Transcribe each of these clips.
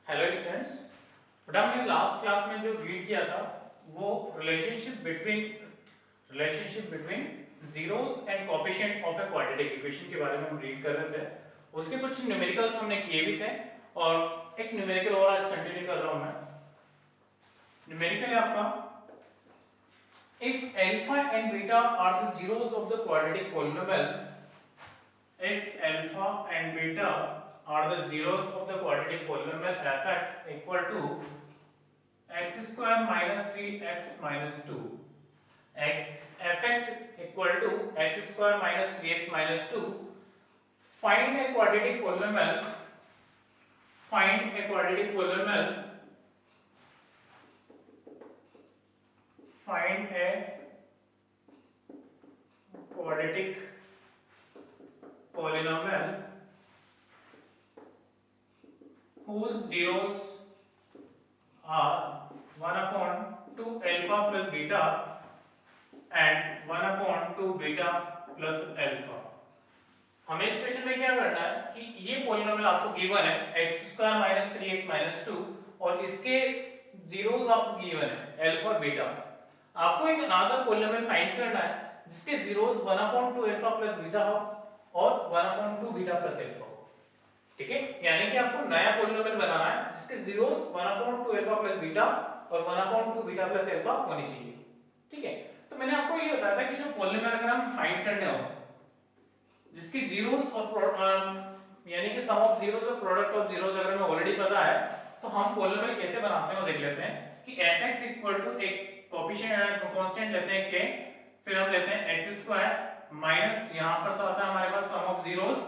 Hello students. बेटा हमने last class में जो रीड किया था वो relationship between zeros and coefficient of a quadratic equation के बारे में हम रीड कर रहे थे। उसके कुछ न्यूमेरिकल्स हमने किए भी थे और एक न्यूमेरिकल और आज कंटिन्यू कर रहा हूं मैं। न्यूमेरिकल है आपका, if alpha and beta are the zeros of the quadratic polynomial, if alpha and beta are the zeros of the quadratic polynomial fx equal to x square minus 3x minus 2, fx equal to x square minus 3x minus 2, find a quadratic polynomial, find a quadratic polynomial, find a quadratic polynomial whose zeros are 1 upon 2 alpha plus beta and 1 upon 2 beta plus alpha। हमें इस question में क्या करना है कि ये polynomial आपको given है x square minus 3x minus 2 और इसके जीरोस आपको गिवन है अल्फा और बीटा। आपको एक अनदर पॉलिनोमियल फाइंड करना है जिसके zeros 1 upon 2 alpha plus beta हो और 1 upon 2 बीटा प्लस अल्फा हो। ठीक है, यानी कि आपको नया पॉलिनोमियल बनाना है जिसके zeros 1 upon 2 alpha plus beta और 1 upon 2 बीटा प्लस अल्फा होनी चाहिए। ठीक है, तो मैंने आपको ये बताया था कि जो पॉलिनोमियल अगर हम फाइंड करने हो जिसकी जीरोस और यानी कि सम ऑफ जीरोस और प्रोडक्ट ऑफ जीरोस अगर हमें ऑलरेडी पता है तो हम पॉलिनोमियल कैसे बनाते हैं वो देख लेते हैं कि fx इक्वल टू एक कोएफिशिएंट कांस्टेंट लेते हैं k, फिर हम लेते हैं x स्क्वायर माइनस यहां पर तो आता है हमारे पास sum of zeros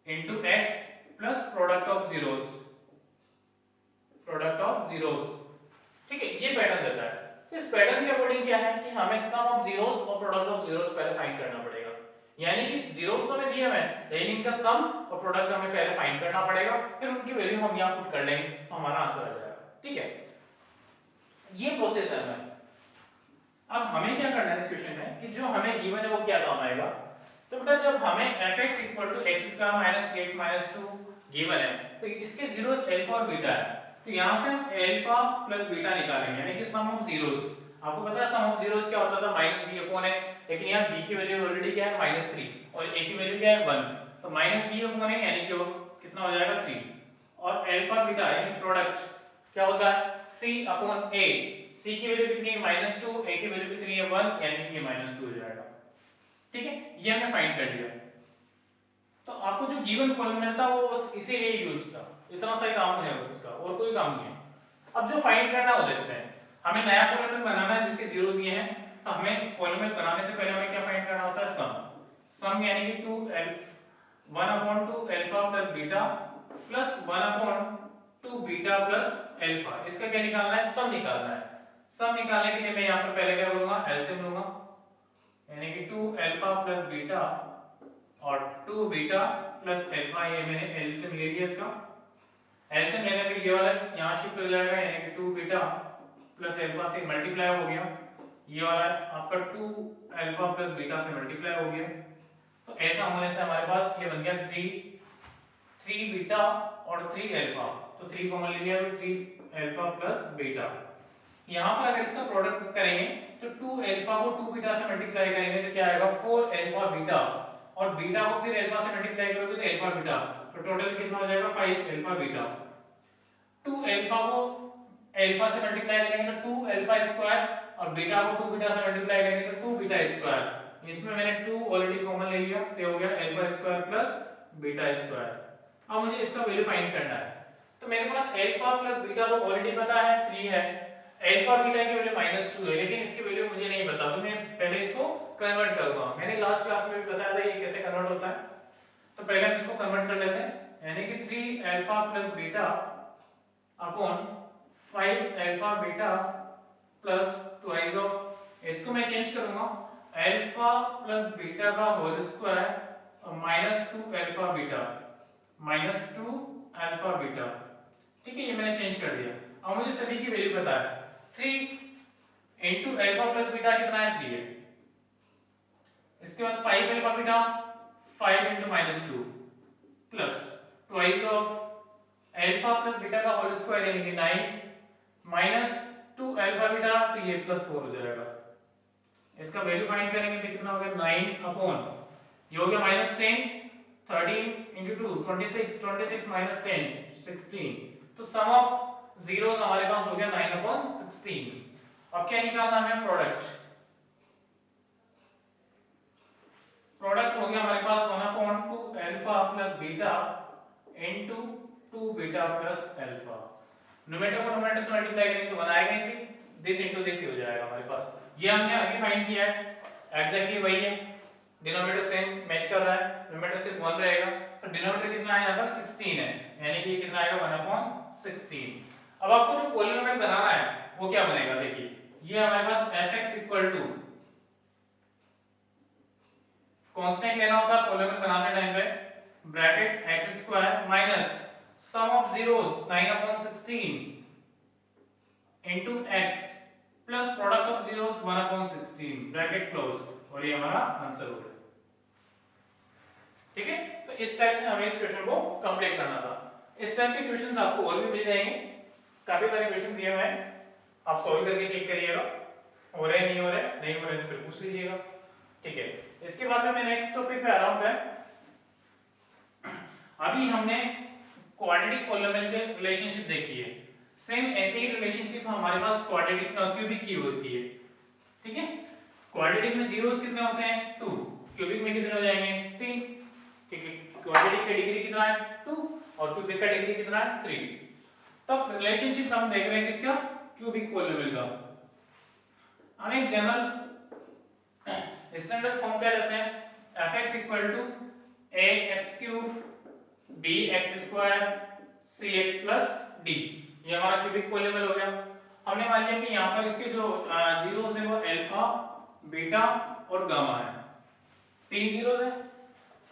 into x plus product of zeros. ठीक है, ये पैटर्न देता है। तो इस पैटर्न के अकॉर्डिंग क्या है कि हमें सम ऑफ जीरोस और प्रोडक्ट ऑफ जीरोस पहले फाइंड करना पड़ेगा। यानी कि जीरोस तो हमें दिए हुए हैं लेकिन इनका सम और प्रोडक्ट हमें पहले फाइंड करना पड़ेगा, फिर उनकी वैल्यू हम यहां पुट कर लेंगे तो हमारा आंसर आ जाएगा। ठीक है, ये प्रोसेस है हमें। अब हमें क्या करना है इस क्वेश्चन में कि जो हमें गिवन है वो क्या काम आएगा। तो बेटा जब हमें fx x² - 3x - 2 गिवन है तो इसके जीरोस अल्फा और बीटा है, तो यहां से हम अल्फा प्लस बीटा निकालेंगे यानी कि सम ऑफ जीरोस। आपको पता है सम ऑफ जीरोस क्या होता था -b/a, लेकिन यहां b की वैल्यू ऑलरेडी क्या है -3 और a की वैल्यू क्या है 1, तो -b/a यानी कि वो कितना हो जाएगा 3 और अल्फा बीटा यानी प्रोडक्ट क्या होता है c/a, c की वैल्यू कितनी है -2, a की वैल्यू कितनी है 1 यानी कि ये -2 हो जाएगा। ठीक है, ये हमने फाइंड कर लिया। तो आपको जो गिवन पॉलिनोमियल था वो बस इसीलिए यूज था, इतना सा ही काम है उसका और कोई काम नहीं है। अब जो फाइंड करना है वो देखते हैं। हमें नया पॉलिनोमियल बनाना है जिसके जीरोस ये हैं, तो हमें पॉलिनोमियल बनाने से पहले हमें क्या फाइंड करना होता है सम यानी कि 1 upon 2 alpha plus beta plus 1 upon 2 beta plus alpha. इसका क्या निकालना है, सम निकालना है। सम निकालने के लिए मैं यहां पर पहले क्या करूंगा, एलसीएम लूंगा यानी कि 2 अल्फा प्लस बीटा और 2 बीटा प्लस अल्फा, ये मैंने एलसीएम ले लिया इसका। एलसीएम लेने पे ये वाला यहां शिफ्ट हो जाएगा यानी कि 2 बीटा प्लस अल्फा से मल्टीप्लाई हो गया, ये वाला आपका 2 अल्फा प्लस बीटा से मल्टीप्लाई हो गया। तो ऐसा होने से हमारे पास ये बन गया 3 बीटा और 3 अल्फा, तो 3 कॉमन ले लिया तो 3 अल्फा प्लस बीटा। यहां पर अगर इसका प्रोडक्ट करेंगे तो 2 अल्फा को 2 बीटा से मल्टीप्लाई करेंगे तो क्या आएगा 4 अल्फा बीटा और बीटा को फिर अल्फा से मल्टीप्लाई करोगे तो अल्फा बीटा, तो टोटल कितना हो जाएगा 5 अल्फा बीटा। 2 अल्फा को अल्फा से मल्टीप्लाई करेंगे तो 2 अल्फा स्क्वायर और बीटा को 2 बीटा से मल्टीप्लाई करेंगे तो 2 बीटा स्क्वायर। इसमें मैंने 2 ऑलरेडी कॉमन ले लिया तो हो गया alpha square plus beta square. अब मुझे इसका वैल्यू फाइंड करना है, तो मेरे पास अल्फा प्लस बीटा तो ऑलरेडी पता है 3 है, अल्फा बीटा की वैल्यू -2 है लेकिन इसकी वैल्यू मुझे नहीं पता, तो मैं पहले इसको कन्वर्ट करूंगा। मैंने लास्ट क्लास में भी बताया था ये कैसे कन्वर्ट होता है, तो पहले हम इसको कन्वर्ट कर लेते हैं यानी कि 3 alpha plus beta upon 5 alpha beta plus twice of, इसको मैं चेंज करूंगा अल्फा प्लस बीटा का होल स्क्वायर और -2 अल्फा बीटा -2 अल्फा बीटा। ठीक है, ये मैंने चेंज कर दिया। अब मुझे सभी की वैल्यू पता है, 3 इनटू अल्फा प्लस बीटा कितना है 3 है, इसके बाद 5 alpha beta 5 into -2 plus twice of alpha plus beta का होल स्क्वायर यानी कि 9 माइनस 2 अल्फा बीटा, तो ये प्लस 4 हो जाएगा। इसका वैल्यू फाइंड करेंगे तो कितना हो गया 9 अपॉन, ये हो गया माइनस 10, 13 इंटू 2 26, 26 माइनस 10 16। तो सम ऑफ जीरोस हमारे पास हो गया 9 अपॉन 16। अब क्या निकालना है प्रोडक्ट, प्रोडक्ट हो गया हमारे पास 1 upon 2 alpha plus beta into 2 beta plus alpha. Numerator को न्यूमरेटर से मल्टीप्लाई करेंगे तो 1 आएगा, इसी दिस इनटू दिस ही हो जाएगा हमारे पास। ये हमने अभी फाइंड किया है, एग्जैक्टली वही है, डिनोमिनेटर सेम मैच कर रहा है, न्यूमरेटर सिर्फ 1 रहेगा। तो डिनोमिनेटर कितना है यहां पर 16 है, यानी कि ये कितना आएगा 1 अपॉन 16। अब आपको जो पॉलिनोमियल बनाना है वो क्या बनेगा, देखिए ये हमारे पास fx इक्वल टू कांस्टेंट लेना होता है पॉलिनोमियल बनाते टाइम पे, bracket x square minus sum of zeros 9 upon 16 into x plus product of zeros 1 upon 16 bracket close, और ये हमारा आंसर हो गया। ठीक है, तो इस टाइप से हमें इस क्वेश्चन को कंप्लीट करना था। इस टाइप के क्वेश्चंस आपको और भी मिल जाएंगे, काफी सारे क्वेश्चन दिए हुए हैं, आप सॉल्व करके चेक करिएगा, हो रहे नहीं हो रहे, नहीं हो रहे तो फिर पूछ लीजिएगा। ठीक है, इसके बाद में मैं नेक्स्ट टॉपिक पे आ रहा हूं। अभी हमने क्वाड्रेटिक पॉलिनोमियल के रिलेशनशिप देखी है, सेम ऐसे ही रिलेशनशिप हमारे पास क्वाड्रेटिक क्यूबिक की होती है। ठीक है, क्वाड्रेटिक में जीरोस कितने होते हैं 2, क्यूबिक में कितने हो जाएंगे 3। ठीक है, क्वाड्रेटिक का डिग्री कितना है 2 और क्यूबिक का डिग्री कितना है 3। तब रिलेशनशिप हम देख रहे हैं किसका, क्यूबिक पॉलिनोमियल का। हम एक जनरल स्टैंडर्ड फॉर्म क्या लेते हैं, fx equal to ax cube bx square cx plus d, ये हमारा क्यूबिक पॉलिनोमियल हो गया। हमने मान लिया कि यहाँ पर इसके जो जीरोस है वो अल्फा बीटा और गामा है, 3 जीरोस है।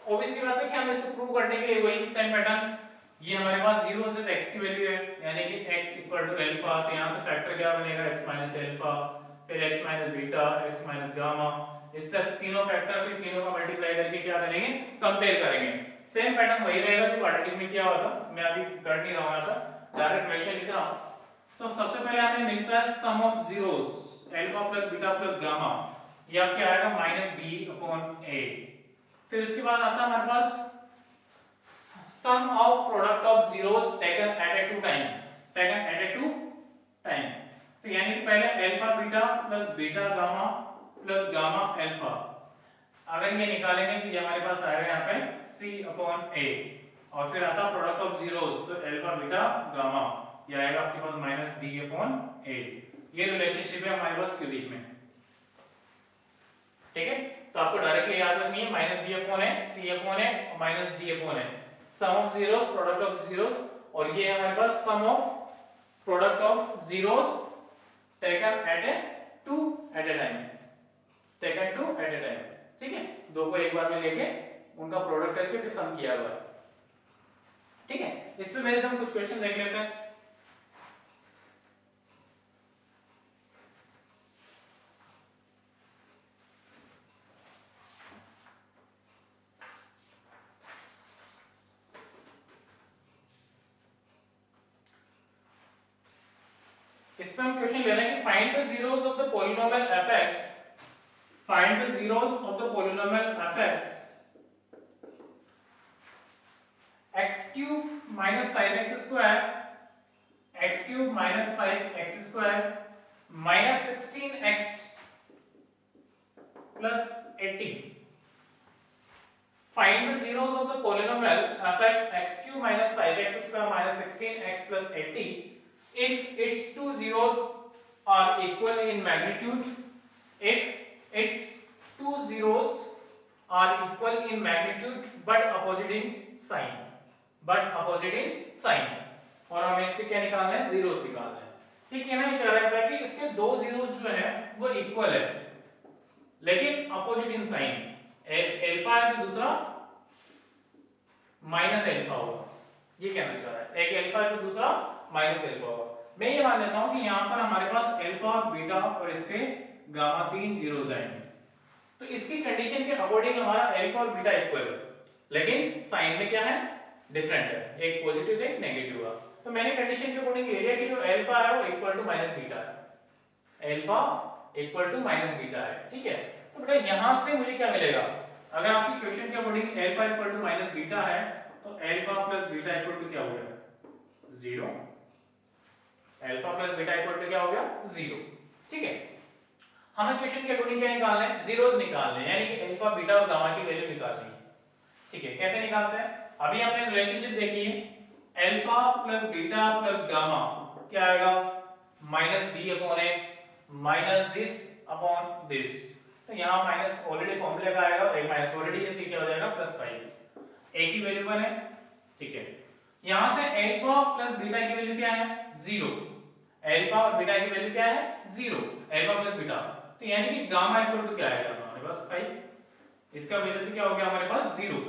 ऑब्वियसली बात है कि हम इसको प्रूव करने के लिए वही सेम पैटर्न, ये हमारे पास जीरोस है तो x की वैल्यू है, यानी कि x इक्वल टू अल्फा, तो यहाँ से फैक्टर क्या बनेगा x माइनस अल्फा, फिर x minus beta, x minus gamma, इस तरह से तीनों फैक्टर फिर तीनों का मल्टीप्लाई करके क्या करेंगे, कंपेयर करेंगे। सेम पैटर्न वही रहेगा जो क्वाड्रेटिक में किया हुआ था, मैं अभी कर नहीं रहा था, डायरेक्ट रिलेशन लिख रहा हूं। तो सबसे पहले हमें मिलता है sum of zeros alpha plus beta plus gamma, ये आपके आएगा -b/a। फिर इसके बाद आता है हमारे पास sum of product of zeros taken at a two time, taken at a two time, तो यानी कि पहले alpha beta plus beta gamma plus gamma alpha, अगर ये निकालेंगे तो ये हमारे पास आएगा यहाँ पे c/a, और फिर आता प्रोडक्ट ऑफ जीरोस, तो अल्फा बीटा गामा, ये आएगा आपके पास -d/a। ये रिलेशनशिप है हमारे पास क्यूबिक में। ठीक है, तो आपको डायरेक्टली याद रखनी है -b/a, c/a और -d/a, sum of zeros product of zeros, और ये है हमारे पास sum of product of zeros taken at a time, taken two at a time. ठीक है, दो को एक बार में लेके उनका प्रोडक्ट करके फिर सम किया हुआ है। ठीक है, इस पे मेरे से हम कुछ क्वेश्चन देख लेते हैं। इस पे हम क्वेश्चन ले रहे हैं कि find the zeros of the polynomial fx, find the zeros of the polynomial fx, x cube minus 5x square, x cube minus 5x square minus 16x plus 80. Find the zeros of the polynomial fx, x cube minus 5x square minus 16x plus 80 if its two zeros are equal in magnitude, if its two zeros are equal in magnitude but opposite in sign, और हमें इसके क्या निकालना है, zeros निकालना है। ठीक है ना, इशारा करता है कि इसके दो जीरोस जो है वो इक्वल है लेकिन अपोजिट इन साइन, एक अल्फा है तो दूसरा माइनस अल्फा होगा, ये कहना चाह रहा है, एक अल्फा है तो दूसरा माइनस अल्फा होगा। मैं ये मान लेता हूं कि यहां पर हमारे पास अल्फा बीटा और इसके गामा 3 जीरोस आएंगे, तो इसकी कंडीशन के अकॉर्डिंग हमारा अल्फा और बीटा इक्वल है, लेकिन साइन में क्या है डिफरेंट है, एक पॉजिटिव है एक नेगेटिव है। तो मैंने कंडीशन के अकॉर्डिंग ले लिया कि जो अल्फा है वो इक्वल टू माइनस बीटा है, alpha equal to minus beta है, ठीक है। तो बेटा यहां से मुझे क्या मिलेगा, अगर आपकी क्वेश्चन के according alpha equal to minus beta है तो alpha plus beta equal to क्या हो गया, 0। Alpha plus beta equal to क्या हो गया, 0, ठीक है। हमें क्वेश्चन के अकॉर्डिंग क्या निकालना है, जीरोस निकालने हैं, यानी कि अल्फा बीटा और गामा की वैल्यू निकालनी है, ठीक है। कैसे निकालते हैं, अभी हमने रिलेशनशिप देखी है, alpha plus beta plus gamma क्या आएगा, minus b upon a minus this upon this. तो यहाँ माइनस ऑलरेडी फॉर्मूले का आएगा, एक माइनस ऑलरेडी है, तो क्या हो जाएगा प्लस 5, ए की वैल्यू 1 है, ठीक है। यहाँ से अल्फा प्लस बीटा की वैल्यू क्या है, 0, अल्फा और बीटा की वैल्यू क्या है, 0, अल्फा प्लस बीटा। तो यानी कि गामा इक्वल टू क्या आएगा हमारे पास 5, इसका वैल्यू तो क्या हो गया हमारे पास 0,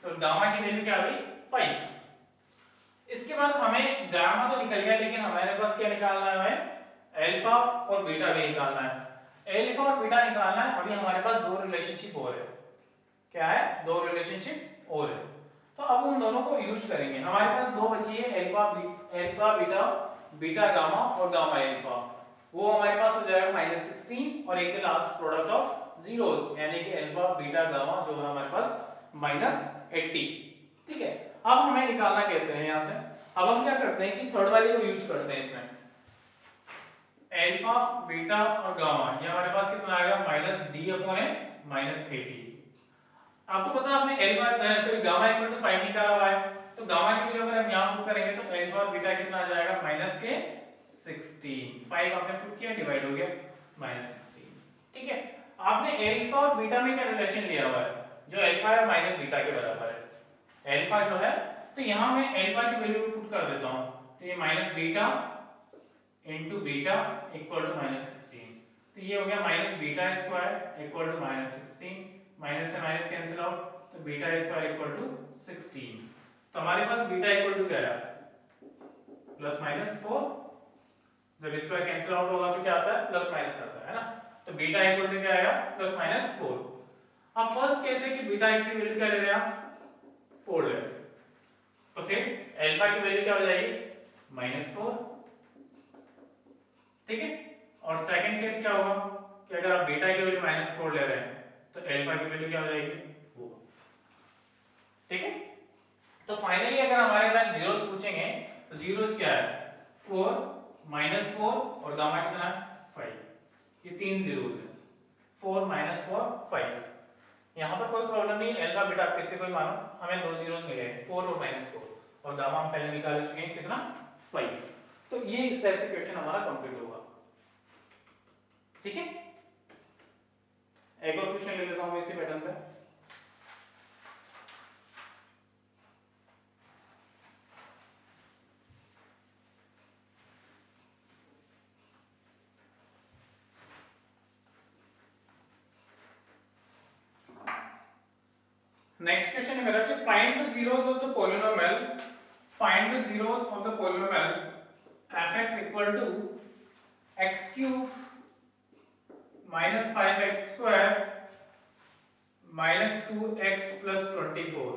तो गामा की वैल्यू क्या आ गई 5। इसके बाद हमें गामा तो निकल गया, लेकिन हमारे पास क्या निकालना है, हमें अल्फा और बीटा भी निकालना है। अल्फा और बीटा निकालना है, अभी हमारे पास दो रिलेशनशिप और है, क्या है, दो रिलेशनशिप और है। तो अब उन दोनों को यूज करेंगे, हमारे पास दो बची है, अल्फा बीटा, बीटा गामा और गामा अल्फा। वो हमारे पास हो जाएगा -16 और एक लास्ट प्रोडक्ट ऑफ जीरोस, यानी कि अल्फा बीटा गामा जो है हमारे पास -80, ठीक है। अब हमें निकालना कैसे है यहाँ से, अब हम क्या करते हैं कि थर्ड वाले को यूज करते हैं इसमें, अल्फा बीटा और गामा, ये हमारे पास कितना आएगा -d अपॉन ए -80। आपको पता है आपने alpha sorry gamma equal to 5 निकाला हुआ है, तो गामा की वैल्यू अगर हम यहां पुट करेंगे तो अल्फा और बीटा कितना आ जाएगा -16, 5 आपने पुट किया डिवाइड हो गया -16, ठीक है। आपने अल्फा और बीटा में क्या रिलेशन लिया हुआ है, जो अल्फा है माइनस बीटा के बराबर है, अल्फा जो है, तो यहां मैं अल्फा की वैल्यू पुट कर देता हूं, तो ये minus beta into beta equal to -16, तो ये हो गया minus beta square equal to -16, minus से माइनस कैंसिल आउट, तो बीटा स्क्वायर इक्वल टू 16। तो हमारे पास बीटा इक्वल टू क्या है, प्लस माइनस 4, जब स्क्वायर कैंसिल आउट होगा तो क्या आता है, प्लस माइनस आता है ना। तो बीटा इक्वल टू क्या आएगा, प्लस माइनस 4। अब फर्स्ट केस है कि बीटा की वैल्यू क्या ले रहे हैं आप, 4 ले रहे हैं, तो फिर अल्फा की वैल्यू क्या हो जाएगी -4, ठीक है। और सेकंड केस क्या होगा कि अगर आप बीटा की वैल्यू -4 ले रहे हैं तो अल्फा की वैल्यू क्या हो जाएगी 4, ठीक है। तो फाइनली अगर हमारे पास जीरोस पूछेंगे तो जीरोस क्या है, 4 -4 और गामा कितना है 5, ये तीन जीरोस है, 4 -4 5। यहाँ पर कोई प्रॉब्लम नहीं, अल्फा बीटा आप किसी को भी मानो, हमें दो जीरोस मिले हैं 4 और -4, और गामा हम पहले निकाल चुके हैं कितना 5। तो ये इस टाइप से क्वेश्चन हमारा कंप्लीट होगा, ठीक है। एक और क्वेश्चन ले लेता हूं इसी पैटर्न पे, नेक्स्ट क्वेश्चन है मेरा कि find the zeros of the polynomial, find the zeros of the polynomial fx equal to x cube minus 5x square minus 2x plus 24.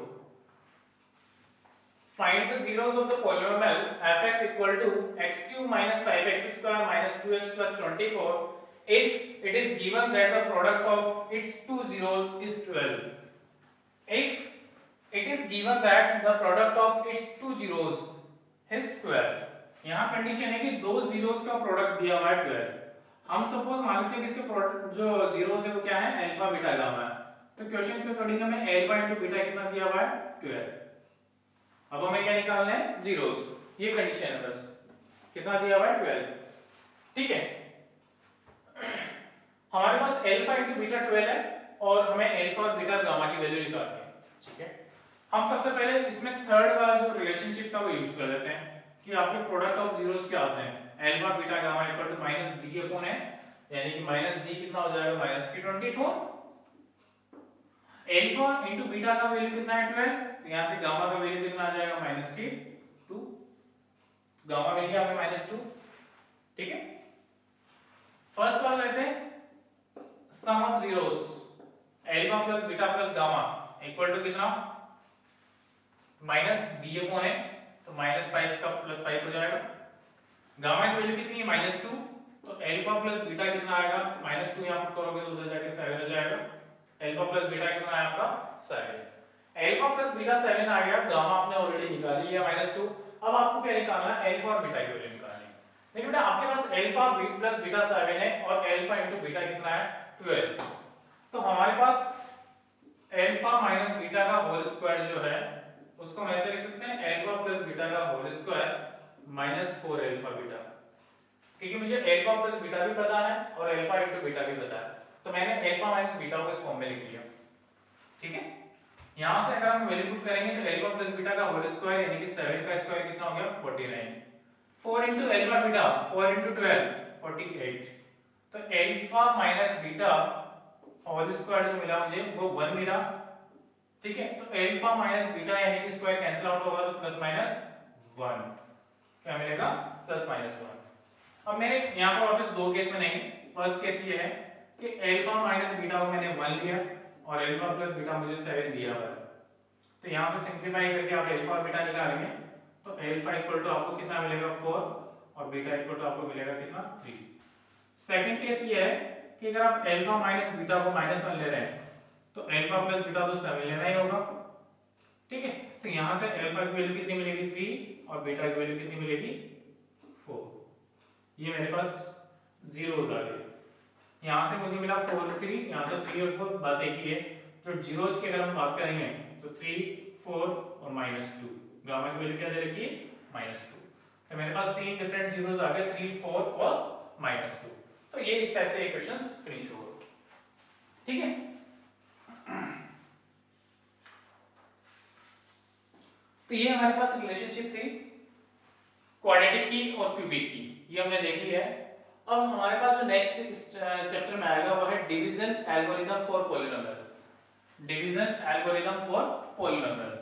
Find the zeros of the polynomial fx equal to x cube minus 5x square minus 2x plus 24 if it is given that the product of its two zeros is 12. If it is given that the product of its two zeros is 12. यहाँ condition है कि दो zeros का product दिया हुआ है 12। हम suppose मान लेते हैं कि इसके प्रोडक्ट जो जीरोस है वो क्या है, अल्फा बीटा गामा है। तो क्वेश्चन के अकॉर्डिंग हमें अल्फा इनटू बीटा कितना दिया हुआ है 12। अब हमें क्या निकालना है, जीरोस, ये कंडीशन है बस, कितना दिया हुआ है 12, ठीक है। हमारे पास अल्फा इनटू बीटा 12 है और हमें अल्फा और बीटा गामा की वैल्यू निकालनी है, ठीक है। हम सबसे पहले इसमें थर्ड वाला जो रिलेशनशिप था वो यूज कर लेते हैं कि आपके प्रोडक्ट ऑफ जीरोस क्या आते हैं, alpha beta gamma equal to -d upon है, यानी कि -d कितना हो जाएगा -24, अल्फा इनटू बीटा का वैल्यू कितना है 12, तो यहां से गामा का वैल्यू कितना आ जाएगा -2, गामा मिल गया हमें -2, ठीक है। फर्स्ट वाला लेते हैं, sum of zeros alpha plus beta plus gamma equal to कितना -b g अपॉन a, तो -5 का +5 हो जाएगा। गामा की वैल्यू कितनी है -2, तो अल्फा प्लस बीटा कितना आएगा, -2 यहां पुट करोगे तो उधर जाके 7 हो जाएगा। अल्फा प्लस बीटा कितना है आपका 7। अल्फा प्लस बीटा 7 आ गया, गामा आपने ऑलरेडी निकाल लिया -2। अब आपको क्या निकालना है, अल्फा और बीटा की वैल्यू निकालनी है। देखिए बेटा आपके पास अल्फा प्लस बीटा 7 है और अल्फा इनटू बीटा कितना है 12। तो हमारे पास अल्फा माइनस बीटा का होल स्क्वायर जो है उसको हम ऐसे लिख सकते हैं, अल्फा प्लस बीटा का होल स्क्वायर -4 अल्फा बीटा, क्योंकि मुझे अल्फा प्लस बीटा भी पता है और अल्फा इनटू बीटा भी पता है, तो मैंने अल्फा माइनस बीटा को इस फॉर्म में लिख लिया। ठीक है, यहां से अगर हम वैल्यू पुट करेंगे तो अल्फा प्लस बीटा का होल स्क्वायर यानी कि 7 का स्क्वायर कितना हो गया 49। 4 इनटू अल्फा बीटा 4 इनटू 12 48, तो alpha minus beta whole square जो मिला मुझे वो 1 मिला। ठीक है, तो अल्फा माइनस बीटा यानी कि स्क्वायर कैंसिल आउट होगा तो प्लस माइनस 1 क्या मिलेगा, प्लस माइनस 1। अब मैंने यहाँ पर वापस दो केस में नहीं, फर्स्ट केस ये है कि अल्फा माइनस बीटा को मैंने 1 लिया और अल्फा प्लस बीटा मुझे 7 दिया हुआ है, तो यहाँ से सिंपलीफाई करके आप अल्फा और बीटा निकालेंगे तो अल्फा इक्वल टू आपको कितना मिलेगा 4 और बीटा इक्वल टू आपको मिलेगा कितना 3। सेकंड केस ये है कि अगर आप अल्फा माइनस बीटा को -1 ले रहे हैं तो अल्फा प्लस बीटा तो 7 लेना ही होगा। ठीक है, तो यहाँ से अल्फा की वैल्यू कितनी मिलेगी 3 और बीटा की वैल्यू कितनी मिलेगी 4। ये मेरे पास जीरोस आ गए, यहाँ से मुझे मिला 4 3, यहाँ से 3 और 4, बात एक ही है। जो जीरोस की अगर हम बात करेंगे तो 3 4 और -2, गामा की वैल्यू क्या दे रखी है -2, तो मेरे पास तीन डिफरेंट जीरोस आ गए 3 4 और -2। तो ये इस टाइप से इक्वेशंस फिनिश हो गए। ठीक है, तो ये हमारे पास रिलेशनशिप थी क्वाड्रेटिक की और क्यूबिक की, ये हमने देख लिया है। अब हमारे पास जो नेक्स्ट चैप्टर में आएगा वो है division algorithm for polynomial, division algorithm for polynomial.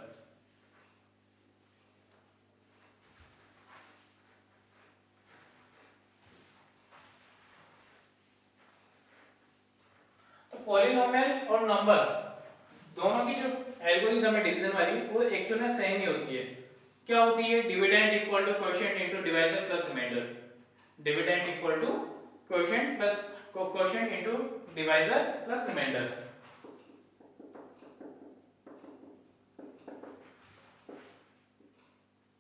तो पॉलिनोमियल और नंबर दोनों की जो एल्गोरिथम है डिवीजन वाली वो एक्चुअल में सेम ही होती है। क्या होती है, dividend equal to quotient into divisor plus remainder, dividend equal to quotient plus quotient into divisor plus remainder.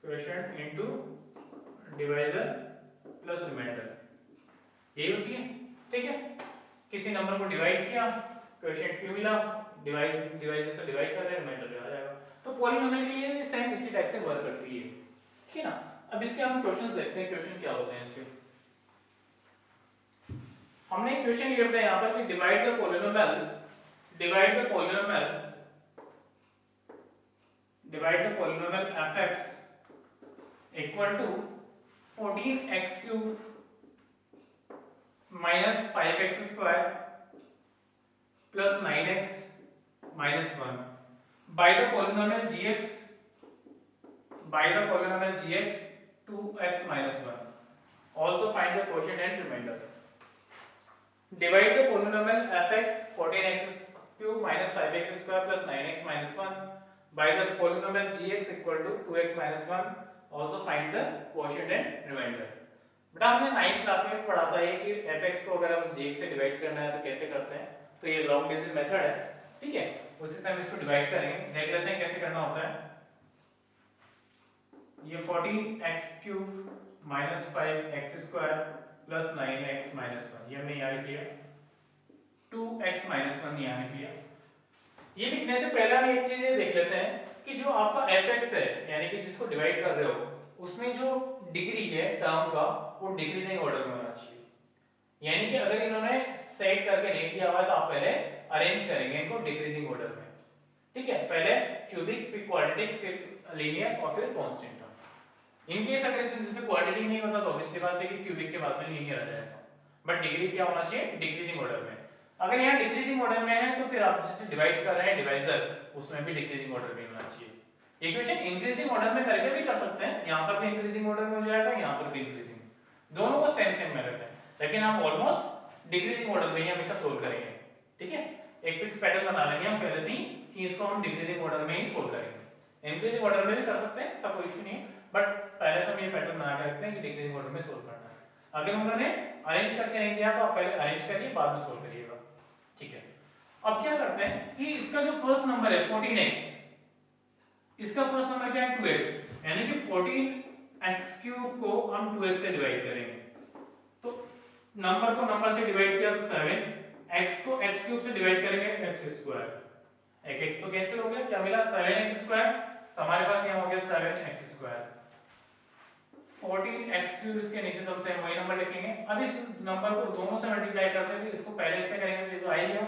Quotient into divisor plus remainder यही होती है। ठीक है, किसी नंबर को डिवाइड किया, क्वोशिएंट क्यों मिला, डिवाइजर से डिवाइड कर रहे हैं, रिमाइंडर आ जाएगा। तो पॉलिनोमियल के लिए सेम इसी टाइप से वर्क करती है। ठीक है ना, अब इसके हम क्वेश्चंस देखते हैं, क्वेश्चन क्या होते हैं इसके। हमने एक क्वेश्चन लिया है यहाँ पर कि divide the polynomial fx equal to 14x cube minus 5x square plus 9x minus 1 by the polynomial gx 2x minus 1. Also find the quotient and remainder. Divide the polynomial fx 14x cube minus 5x square plus 9x minus 1 by the polynomial gx equal to 2x minus 1. Also find the quotient and remainder. बेटा हमने 9th class में पढ़ा था ये कि fx को अगर हम gx से डिवाइड करना है तो कैसे करते हैं, तो ये लॉन्ग डिवीजन मेथड है। ठीक है, उसी से हम इसको डिवाइड करेंगे, देख लेते हैं कैसे करना होता है। ये 14x cube minus 5x square plus 9x minus 1 ये हमने यहाँ लिख लिया, 2x माइनस 1 यहाँ लिख लिया। ये लिखने से पहले हम एक चीज ये देख लेते हैं कि जो आपका fx है यानी कि जिसको डिवाइड कर रहे हो उसमें जो डिग्री है टर्म का वो डिक्रीजिंग ऑर्डर में होना चाहिए। यानी कि अगर इन्होंने सेट करके नहीं दिया हुआ तो आप पहले अरेंज करेंगे इनको डिक्रीजिंग ऑर्डर में। ठीक है, पहले क्यूबिक फिर क्वाड्रेटिक फिर लीनियर और फिर कांस्टेंट टर्म। इन केस अगर इसमें जैसे क्वाड्रेटिक नहीं होता तो ऑब्वियसली बात है कि क्यूबिक के बाद में लीनियर आ जाएगा, बट डिग्री क्या होना चाहिए डिक्रीजिंग ऑर्डर में। अगर यहाँ डिक्रीजिंग ऑर्डर में है तो फिर आप जिससे डिवाइड कर रहे हैं डिवाइजर उसमें भी डिक्रीजिंग ऑर्डर में होना चाहिए। इक्वेशन इंक्रीजिंग ऑर्डर में करके भी कर सकते हैं, यहाँ पर भी इंक्रीजिंग ऑर्डर में हो जाएगा, यहाँ पर भी इंक्रीजिंग, दोनों को सेम सेम में रखते हैं, लेकिन हम ऑलमोस्ट डिक्रीजिंग ऑर्डर में ही हमेशा सोल्व करेंगे। ठीक है, एक फिक्स पैटर्न बना लेंगे हम पहले से ही कि इसको हम डिक्रीजिंग ऑर्डर में ही सोल्व करेंगे। इंक्रीजिंग ऑर्डर में भी कर सकते हैं, सब कोई इशू नहीं है, बट पहले से हम ये पैटर्न बना के रखते हैं कि डिक्रीजिंग ऑर्डर में सोल्व करना है। अगर उन्होंने अरेंज करके नहीं दिया तो आप पहले अरेंज करिए, बाद में सोल्व करिएगा, ठीक है। अब क्या करते हैं कि इसका जो फर्स्ट नंबर है 14x, इसका फर्स्ट नंबर क्या है 2x, यानी कि 14x³ को हम 2x से डिवाइड करेंगे। तो नंबर को नंबर से डिवाइड किया तो 7, x को x³ से डिवाइड करेंगे x², एक x तो कैंसिल हो गया, क्या मिला 7x², तो हमारे पास यहाँ हो गया 7x²। 14x³ इसके नीचे तो हम सेम वही नंबर लिखेंगे। अब इस नंबर को दोनों से मल्टीप्लाई करते हैं, तो इसको पहले इससे करेंगे तो ये तो आ ही गया,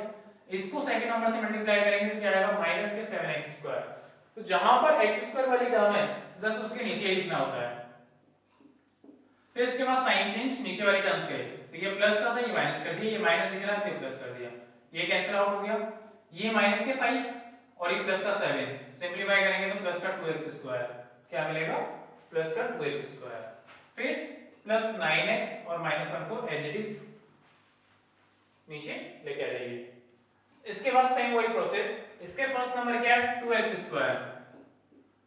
इसको सेकंड नंबर से मल्टीप्लाई करेंगे तो क्या आएगा माइनस के 7x²। तो जहां पर x² वाली टर्म है जस्ट उसके नीचे ही लिखना होता है, फिर इसके बाद साइन चेंज नीचे वाली टर्म्स के लिए, तो ये प्लस कर दिया, ये माइनस कर दिया, ये माइनस दिख रहा है तो ये प्लस कर दिया, ये कैंसिल आउट हो गया, ये माइनस के 5 और ये प्लस का 7, सिंपलीफाई करेंगे तो प्लस का 2x², क्या मिलेगा प्लस का 2x², फिर प्लस 9x और -1 को एज इट इज नीचे लेके आ जाइए। इसके बाद सेम वही प्रोसेस, इसके फर्स्ट नंबर क्या है 2x²,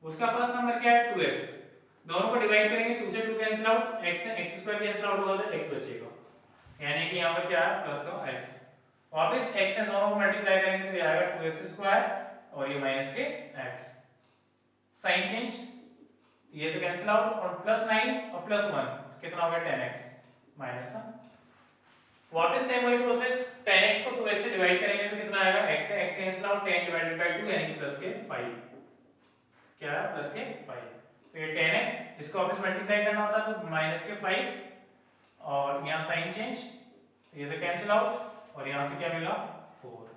उसका फर्स्ट नंबर क्या है 2x, दोनों को डिवाइड करेंगे, 2 से 2 कैंसिल आउट, x से x² कैंसिल आउट होगा तो x बचेगा, यानी कि यहां पर क्या है प्लस का x, वापस x से दोनों को मल्टीप्लाई करेंगे तो ये आएगा 2x² और ये माइनस के x, साइन चेंज, ये तो कैंसिल आउट, और +9 और +1 कितना हो गया 10x -1, वापस सेम वही प्रोसेस, 10x को 2x से डिवाइड करेंगे तो कितना आएगा x से x cancel out, 10 divided by 2 यानी कि प्लस के 5, क्या है प्लस के 5, तो ये 10x, इसको वापस मल्टीप्लाई करना होता है तो माइनस के 5 और यहाँ साइन चेंज, ये तो कैंसिल आउट और यहाँ से क्या मिला 4,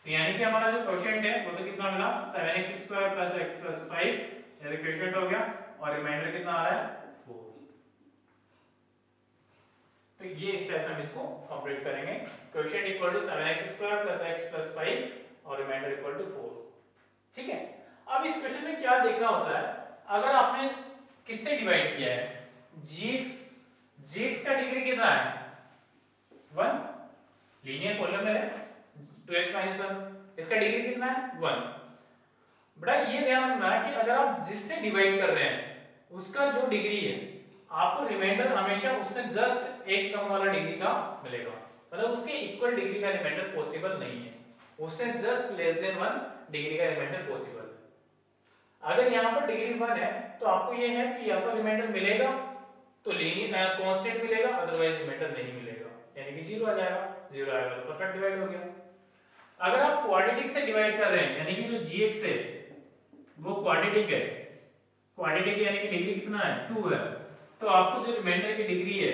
तो यानी कि हमारा जो क्वोशिएंट है वो तो कितना मिला 7x² + x + 5, ये तो क्वोशिएंट हो गया, और रिमाइंडर कितना आ रहा है 4। तो ये इस टाइप से हम इसको कंप्लीट करेंगे, quotient equal to 7x² + x + 5 और रिमाइंडर इक्वल टू 4, ठीक है। अब इस क्वेश्चन में क्या देखना होता है, अगर आपने किससे डिवाइड किया है gx का डिग्री कितना है 1, लीनियर पॉलीनोमियल है 2x - 1, इसका डिग्री कितना है 1। बड़ा ये ध्यान रखना है कि अगर आप जिससे डिवाइड कर रहे हैं उसका जो डिग्री है, आपको रिमाइंडर हमेशा उससे जस्ट एक कम वाला डिग्री का मिलेगा, मतलब उसके इक्वल डिग्री का रिमाइंडर पॉसिबल नहीं है, उससे जस्ट लेस देन 1 डिग्री का रिमाइंडर पॉसिबल है। अगर यहाँ पर डिग्री 1 है तो आपको ये है कि या तो रिमाइंडर मिलेगा तो लीनियर कांस्टेंट मिलेगा, अदरवाइज रिमाइंडर नहीं मिलेगा, यानी कि 0 आ जाएगा, 0 आएगा तो परफेक्ट डिवाइड हो गया। अगर आप क्वाड्रेटिक से डिवाइड कर रहे हैं, यानी कि जो gx है वो क्वाड्रेटिक है, क्वाड्रेटिक यानी कि डिग्री कितना है 2 है, तो आपको जो रिमाइंडर की डिग्री है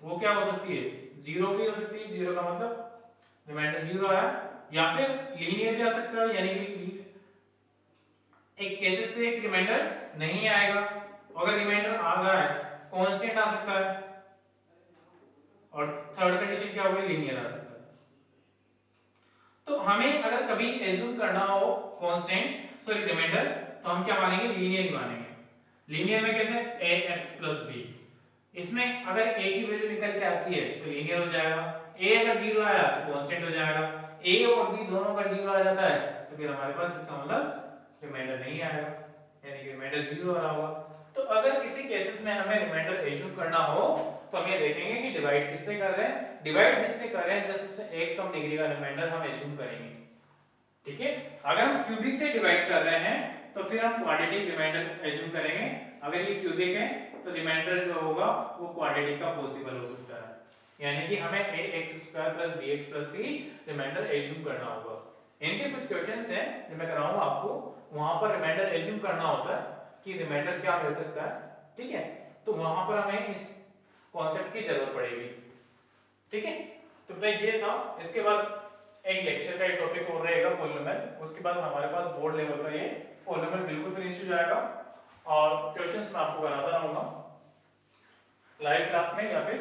वो क्या हो सकती है 0 भी हो सकती है, 0 का मतलब रिमाइंडर 0 आया, या फिर लीनियर भी आ सकता है, यानी कि एक केसेस पे एक रिमाइंडर नहीं आएगा, अगर रिमाइंडर आ रहा है कांस्टेंट आ सकता है, और थर्ड कंडीशन क्या होगी लीनियर आ सकता है। तो हमें अगर कभी एज्यूम करना हो कांस्टेंट सॉरी रिमाइंडर, तो हम क्या मानेंगे लीनियर ही मानेंगे। लीनियर में कैसे ax + b, इसमें अगर a की वैल्यू निकल के आती है तो लीनियर हो जाएगा, a अगर 0 आया तो कांस्टेंट हो जाएगा, a और b दोनों अगर 0 आ जाता है तो फिर हमारे पास इसका मतलब रिमाइंडर नहीं आएगा, यानी कि रिमाइंडर 0 आ रहा होगा। तो अगर किसी केसेस में हमें रिमाइंडर एज्यूम करना हो तो हम ये देखेंगे कि डिवाइड किससे कर रहे हैं, डिवाइड जिससे कर रहे हैं जस्ट उससे एक कम डिग्री का रिमाइंडर हम एज्यूम करेंगे, ठीक है। अगर हम क्यूबिक से डिवाइड कर रहे हैं तो फिर हम क्वाड्रेटिक रिमाइंडर एज्यूम करेंगे, अगर ये क्यूबिक है तो रिमाइंडर जो होगा वो क्वाड्रेटिक का पॉसिबल हो सकता है, यानी कि हमें ax² + bx + c reminder assume करना होगा। इनके कुछ क्वेश्चंस हैं जो मैं कराऊंगा आपको, वहां पर रिमाइंडर एज्यूम करना होता है कि रिमाइंडर क्या मिल सकता है, ठीक है, तो वहां पर हमें इस कॉन्सेप्ट की जरूरत पड़ेगी, ठीक है। तो भाई ये था, इसके बाद एक लेक्चर का एक टॉपिक और रहेगा पॉलीनोमियल, उसके बाद हमारे पास बोर्ड लेवल का ये पॉलीनोमियल बिल्कुल फिनिश हो जाएगा, और क्वेश्चंस मैं आपको कराता रहूंगा लाइव क्लास में या फिर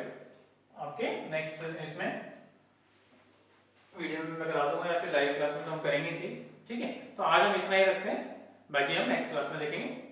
आपके नेक्स्ट इसमें वीडियो में मैं करा दूंगा, या फिर लाइव क्लास में तो हम करेंगे इसी, ठीक है। तो आज हम इतना ही रखते हैं, बाकी हम नेक्स्ट क्लास में देखेंगे।